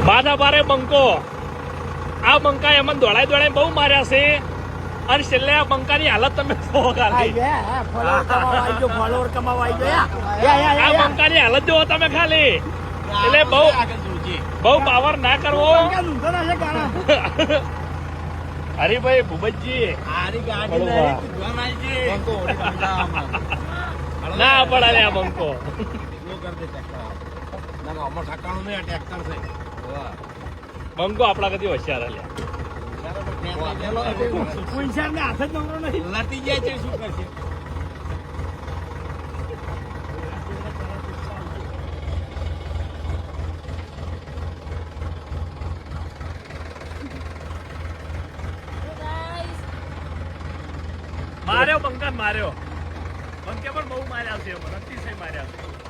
બાધા બારે બંકો આ બંકા એમને દોડાઈ બહુ માર્યા છે અને છેલ્લે આ બંકાની હાલત તમે જોવો ખાલી આ બંકાની હાલત જોવો તમે ખાલી એટલે બહુ પાવર ના કરવો હરીભાઈ ભૂપતજી ના પડે આ બંકો બંકો આપડા કદી હોશિયાર લટી જાય છે શું કરશે માર્યો બંકા માર્યો બંકે પણ બહુ માર્યા છે અતિશય માર્યા છે